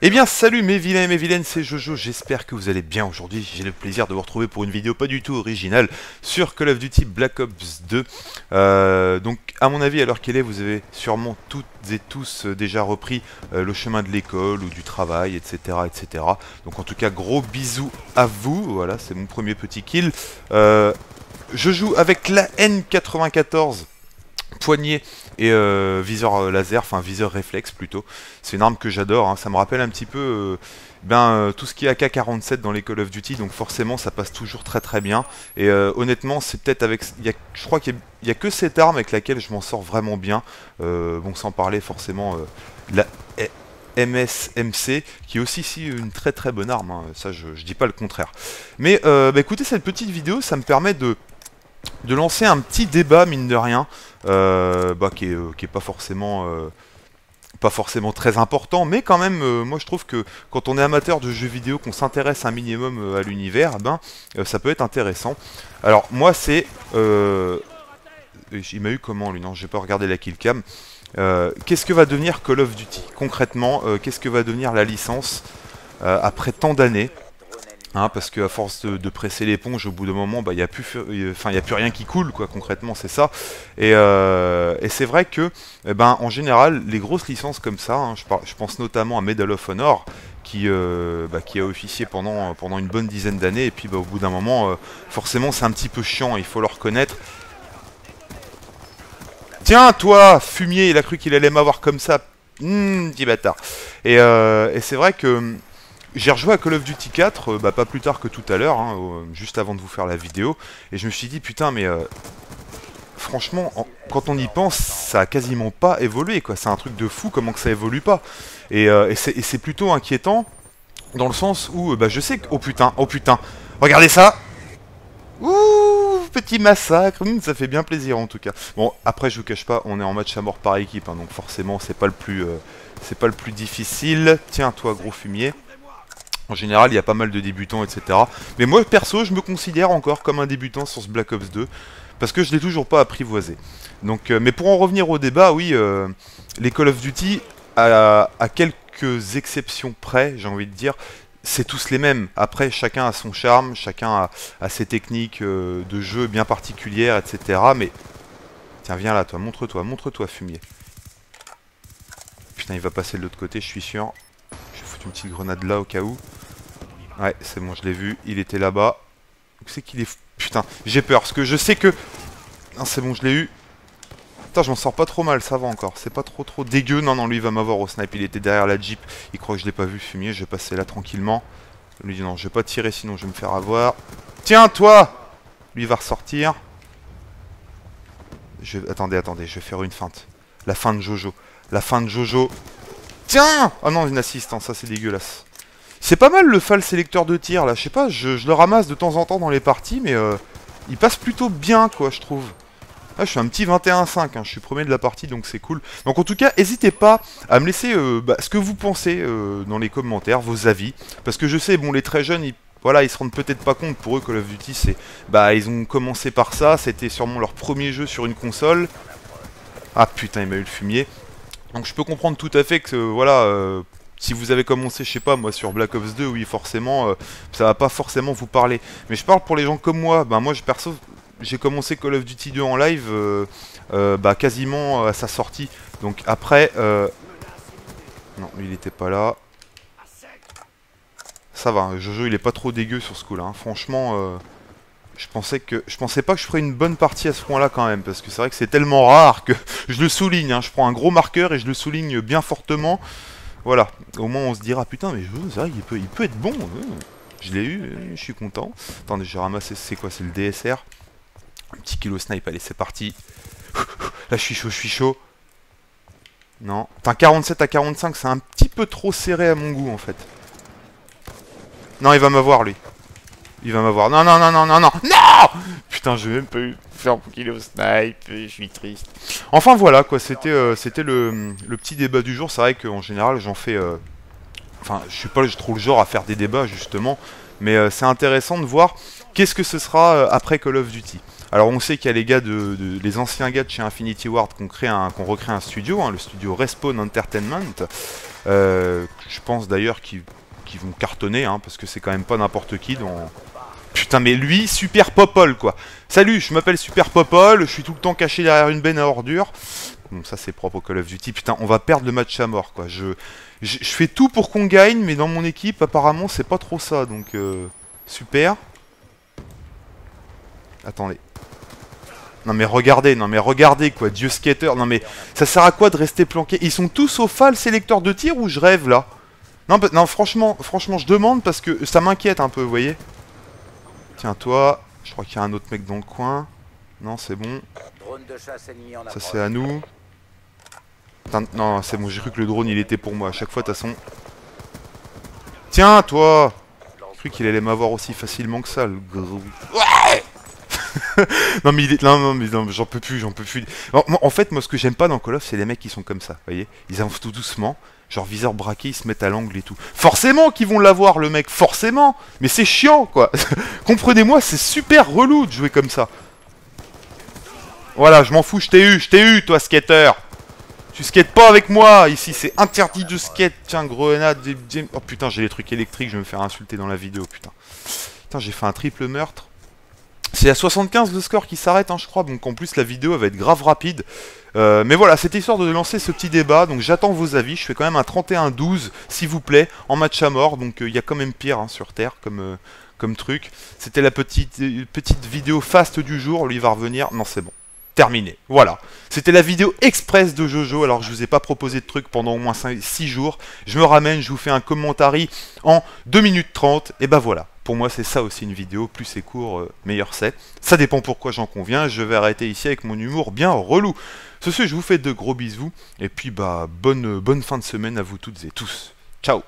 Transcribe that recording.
Eh bien salut mes vilains et mes vilaines, c'est Jojo, j'espère que vous allez bien aujourd'hui. J'ai le plaisir de vous retrouver pour une vidéo pas du tout originale sur Call of Duty Black Ops 2. Donc à mon avis, à l'heure qu'elle est, vous avez sûrement toutes et tous déjà repris le chemin de l'école ou du travail, etc., etc. Donc en tout cas, gros bisous à vous. Voilà, c'est mon premier petit kill. Je joue avec la N94. Poignet et viseur laser, enfin viseur réflexe plutôt. C'est une arme que j'adore, hein. Ça me rappelle un petit peu tout ce qui est AK-47 dans les Call of Duty, donc forcément ça passe toujours très très bien. Et honnêtement, c'est peut-être avec... je crois qu'il n'y a que cette arme avec laquelle je m'en sors vraiment bien. Bon, sans parler forcément de la MSMC, qui est aussi ici une très très bonne arme, hein. Ça je dis pas le contraire. Mais écoutez, cette petite vidéo, ça me permet de lancer un petit débat, mine de rien, qui est pas forcément très important, mais quand même, moi je trouve que quand on est amateur de jeux vidéo, qu'on s'intéresse un minimum à l'univers, ça peut être intéressant. Alors moi c'est... il m'a eu comment lui? Non, j'ai pas regardé la killcam. Qu'est-ce que va devenir Call of Duty? Concrètement, qu'est-ce que va devenir la licence après tant d'années? Hein, parce qu'à force de presser l'éponge, au bout d'un moment, il n'y a plus rien qui coule, quoi, concrètement, c'est ça. Et c'est vrai que, en général, les grosses licences comme ça, hein, je pense notamment à Medal of Honor, qui a officié pendant une bonne dizaine d'années, et puis au bout d'un moment, forcément, c'est un petit peu chiant, il faut le reconnaître. Tiens, toi, fumier, il a cru qu'il allait m'avoir comme ça, petit bâtard. Et c'est vrai que... j'ai rejoué à Call of Duty 4, pas plus tard que tout à l'heure, hein, juste avant de vous faire la vidéo, et je me suis dit, putain, mais franchement, quand on y pense, ça a quasiment pas évolué, quoi. C'est un truc de fou, comment que ça évolue pas. Et c'est plutôt inquiétant, dans le sens où, je sais que... oh putain, regardez ça! Ouh, petit massacre, ça fait bien plaisir en tout cas. Bon, après, je vous cache pas, on est en match à mort par équipe, hein, donc forcément, c'est pas le plus difficile. Tiens, toi, gros fumier. En général, il y a pas mal de débutants, etc. Mais moi, perso, je me considère encore comme un débutant sur ce Black Ops 2, parce que je l'ai toujours pas apprivoisé. Donc, mais pour en revenir au débat, oui, les Call of Duty, à quelques exceptions près, j'ai envie de dire, c'est tous les mêmes. Après, chacun a son charme, chacun a ses techniques de jeu bien particulières, etc. Mais, tiens, viens là, toi, montre-toi, fumier. Putain, il va passer de l'autre côté, je suis sûr. Je vais foutre une petite grenade là au cas où. Ouais, c'est bon, je l'ai vu, il était là-bas. Où c'est qu'il est... Putain, j'ai peur, parce que je sais que... Non, c'est bon, je l'ai eu. Putain, je m'en sors pas trop mal, ça va encore. C'est pas trop dégueu. Non, lui, il va m'avoir au snipe. Il était derrière la Jeep. Il croit que je l'ai pas vu, fumier. Je vais passer là tranquillement. Lui dit non, je vais pas tirer, sinon je vais me faire avoir. Tiens, toi! Lui, il va ressortir. Attendez, je vais faire une feinte. La fin de Jojo. Tiens! Oh non, une assistance, ça c'est dégueulasse. C'est pas mal le FAL sélecteur de tir là, je sais pas, je le ramasse de temps en temps dans les parties, mais il passe plutôt bien quoi, je trouve. Là, je suis un petit 21-5, hein, je suis premier de la partie, donc c'est cool. Donc en tout cas, n'hésitez pas à me laisser ce que vous pensez dans les commentaires, vos avis. Parce que je sais, bon, les très jeunes, ils se rendent peut-être pas compte, pour eux, Call of Duty, c'est... ils ont commencé par ça, c'était sûrement leur premier jeu sur une console. Ah putain, il m'a eu le fumier. Donc je peux comprendre tout à fait que, voilà... si vous avez commencé, je sais pas, moi, sur Black Ops 2, oui, forcément, ça va pas forcément vous parler. Mais je parle pour les gens comme moi. Moi, perso, j'ai commencé Call of Duty 2 en live quasiment à sa sortie. Donc après... non, lui, il était pas là. Ça va, Jojo, il est pas trop dégueu sur ce coup-là. Hein. Franchement, je pensais pas que je ferais une bonne partie à ce point-là quand même. Parce que c'est vrai que c'est tellement rare que je le souligne. Hein. Je prends un gros marqueur et je le souligne bien fortement. Voilà, au moins on se dira putain mais c'est vrai il peut être bon, je l'ai eu, je suis content. Attendez, j'ai ramassé, c'est quoi, c'est le DSR. Un petit kilo snipe, allez c'est parti. Là je suis chaud. Non, enfin 47 à 45 c'est un petit peu trop serré à mon goût en fait. Non il va m'avoir lui. Il va m'avoir, non. Putain j'ai même pas eu faire un kilo snipe, je suis triste. Enfin voilà quoi, c'était le petit débat du jour. C'est vrai qu'en général j'en fais... Enfin je suis pas trop le genre à faire des débats justement. Mais c'est intéressant de voir qu'est-ce que ce sera après Call of Duty. Alors on sait qu'il y a les gars les anciens gars de chez Infinity Ward qui ont recréé un studio, hein, le studio Respawn Entertainment. Je pense d'ailleurs qu'ils vont cartonner, hein, parce que c'est quand même pas n'importe qui dans... Putain, mais lui, Super Popol, quoi. Salut, je m'appelle Super Popol, je suis tout le temps caché derrière une benne à ordures. Bon, ça c'est propre au Call of Duty. Putain, on va perdre le match à mort, quoi. Je fais tout pour qu'on gagne, mais dans mon équipe, apparemment, c'est pas trop ça, donc... super. Attendez. Non mais regardez quoi, Dieu Skater. Non mais ça sert à quoi de rester planqué? Ils sont tous au FAL sélecteur de tir ou je rêve là? Non, non franchement, je demande parce que ça m'inquiète un peu, vous voyez. Tiens toi, je crois qu'il y a un autre mec dans le coin. Non c'est bon. Ça c'est à nous. Putain, non c'est bon, j'ai cru que le drone il était pour moi à chaque fois de toute façon. Tiens toi. J'ai cru qu'il allait m'avoir aussi facilement que ça, le gros. Ouais. Non mais non, j'en peux plus. En fait, moi ce que j'aime pas dans Call of, c'est les mecs qui sont comme ça, vous voyez. Ils avancent tout doucement, genre viseur braqué, ils se mettent à l'angle et tout. Forcément qu'ils vont l'avoir le mec, forcément. Mais c'est chiant quoi. Comprenez-moi, c'est super relou de jouer comme ça. Voilà, je m'en fous, je t'ai eu toi skater. Tu skates pas avec moi, ici c'est interdit de skate. Tiens, grenade, oh putain, j'ai les trucs électriques, je vais me faire insulter dans la vidéo, putain. Putain, j'ai fait un triple meurtre. C'est à 75 le score qui s'arrête, hein, je crois, donc en plus la vidéo elle va être grave rapide. Mais voilà, c'était histoire de lancer ce petit débat, donc j'attends vos avis. Je fais quand même un 31-12, s'il vous plaît, en match à mort, donc il y a quand même pire hein, sur Terre comme truc. C'était la petite vidéo fast du jour, lui il va revenir, non c'est bon. Terminé, voilà. C'était la vidéo express de Jojo, alors je vous ai pas proposé de trucs pendant au moins 6 jours. Je me ramène, je vous fais un commentaire en 2 minutes 30, et bah voilà. Pour moi c'est ça aussi une vidéo, plus c'est court, meilleur c'est. Ça dépend pourquoi j'en conviens, je vais arrêter ici avec mon humour bien relou. Sur ce, je vous fais de gros bisous, et puis bah bonne fin de semaine à vous toutes et tous. Ciao.